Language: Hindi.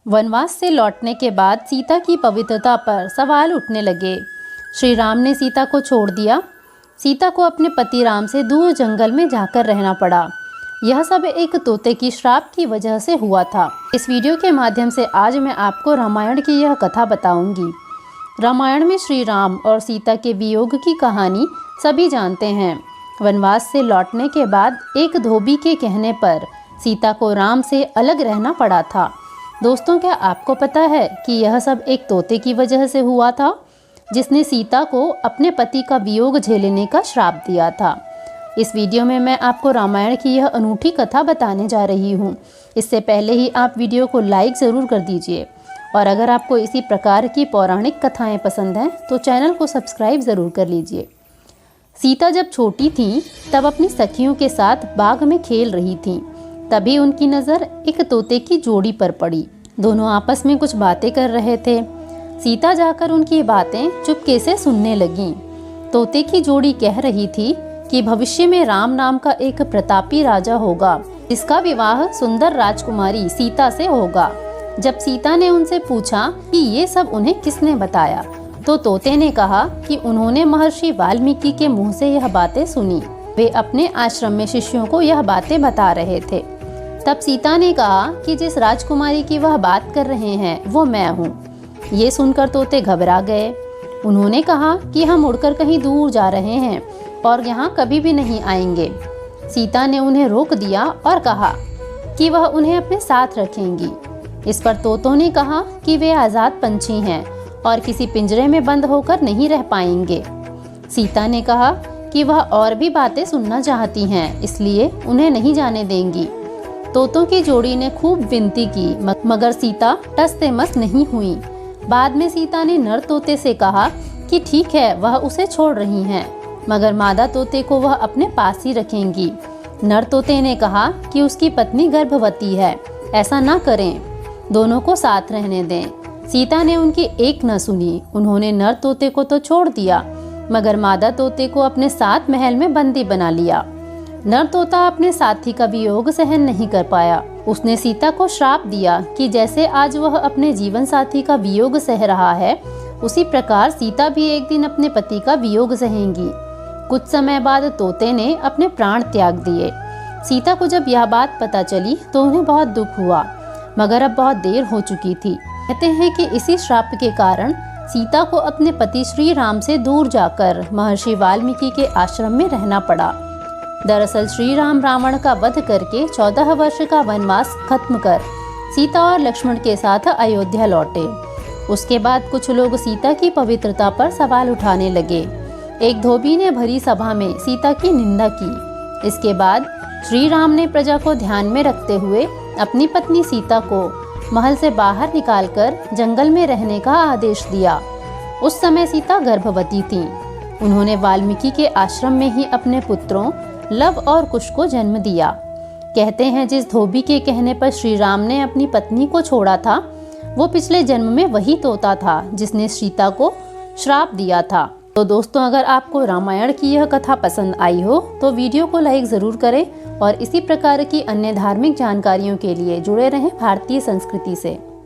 वनवास से लौटने के बाद सीता की पवित्रता पर सवाल उठने लगे। श्री राम ने सीता को छोड़ दिया। सीता को अपने पति राम से दूर जंगल में जाकर रहना पड़ा। यह सब एक तोते की श्राप की वजह से हुआ था। इस वीडियो के माध्यम से आज मैं आपको रामायण की यह कथा बताऊंगी। रामायण में श्री राम और सीता के वियोग की कहानी सभी जानते हैं। वनवास से लौटने के बाद एक धोबी के कहने पर सीता को राम से अलग रहना पड़ा था। दोस्तों, क्या आपको पता है कि यह सब एक तोते की वजह से हुआ था, जिसने सीता को अपने पति का वियोग झेलने का श्राप दिया था। इस वीडियो में मैं आपको रामायण की यह अनूठी कथा बताने जा रही हूँ। इससे पहले ही आप वीडियो को लाइक ज़रूर कर दीजिए और अगर आपको इसी प्रकार की पौराणिक कथाएं पसंद हैं तो चैनल को सब्सक्राइब ज़रूर कर लीजिए। सीता जब छोटी थीं तब अपनी सखियों के साथ बाग में खेल रही थीं। तभी उनकी नज़र एक तोते की जोड़ी पर पड़ी। दोनों आपस में कुछ बातें कर रहे थे। सीता जाकर उनकी बातें चुपके से सुनने लगीं। तोते की जोड़ी कह रही थी कि भविष्य में राम नाम का एक प्रतापी राजा होगा, जिसका विवाह सुंदर राजकुमारी सीता से होगा। जब सीता ने उनसे पूछा कि ये सब उन्हें किसने बताया, तो तोते ने कहा कि उन्होंने महर्षि वाल्मीकि के मुंह से यह बातें सुनी। वे अपने आश्रम में शिष्यों को यह बातें बता रहे थे। तब सीता ने कहा कि जिस राजकुमारी की वह बात कर रहे हैं वो मैं हूँ। ये सुनकर तोते घबरा गए। उन्होंने कहा कि हम उड़कर कहीं दूर जा रहे हैं और यहाँ कभी भी नहीं आएंगे। सीता ने उन्हें रोक दिया और कहा कि वह उन्हें अपने साथ रखेंगी। इस पर तोतों ने कहा कि वे आज़ाद पंछी हैं और किसी पिंजरे में बंद होकर नहीं रह पाएंगे। सीता ने कहा कि वह और भी बातें सुनना चाहती हैं, इसलिए उन्हें नहीं जाने देंगी। तोतों की जोड़ी ने खूब विनती की, मगर सीता टस से मस नहीं हुई। बाद में सीता ने नर तोते से कहा कि ठीक है, वह उसे छोड़ रही हैं, मगर मादा तोते को वह अपने पास ही रखेंगी। नर तोते ने कहा कि उसकी पत्नी गर्भवती है, ऐसा ना करें, दोनों को साथ रहने दें। सीता ने उनकी एक न सुनी। उन्होंने नर तोते को तो छोड़ दिया, मगर मादा तोते को अपने साथ महल में बंदी बना लिया। नर तोता अपने साथी का वियोग सहन नहीं कर पाया। उसने सीता को श्राप दिया कि जैसे आज वह अपने जीवन साथी का वियोग सह रहा है, उसी प्रकार सीता भी एक दिन अपने पति का वियोग सहेंगी। कुछ समय बाद तोते ने अपने प्राण त्याग दिए। सीता को जब यह बात पता चली तो उन्हें बहुत दुख हुआ, मगर अब बहुत देर हो चुकी थी। कहते हैं कि इसी श्राप के कारण सीता को अपने पति श्री राम से दूर जाकर महर्षि वाल्मीकि के आश्रम में रहना पड़ा। दरअसल श्री राम रावण का वध करके 14 वर्ष का वनवास खत्म कर सीता और लक्ष्मण के साथ अयोध्या लौटे। उसके बाद कुछ लोग सीता की पवित्रता पर सवाल उठाने लगे। एक धोबी ने भरी सभा में सीता की निंदा की। इसके बाद श्री राम ने प्रजा को ध्यान में रखते हुए अपनी पत्नी सीता को महल से बाहर निकालकर जंगल में रहने का आदेश दिया। उस समय सीता गर्भवती थी। उन्होंने वाल्मीकि के आश्रम में ही अपने पुत्रों लव और कुश को जन्म दिया। कहते हैं जिस धोबी के कहने पर श्री राम ने अपनी पत्नी को छोड़ा था, वो पिछले जन्म में वही तोता था जिसने सीता को श्राप दिया था। तो दोस्तों, अगर आपको रामायण की यह कथा पसंद आई हो तो वीडियो को लाइक ज़रूर करें और इसी प्रकार की अन्य धार्मिक जानकारियों के लिए जुड़े रहें भारतीय संस्कृति से।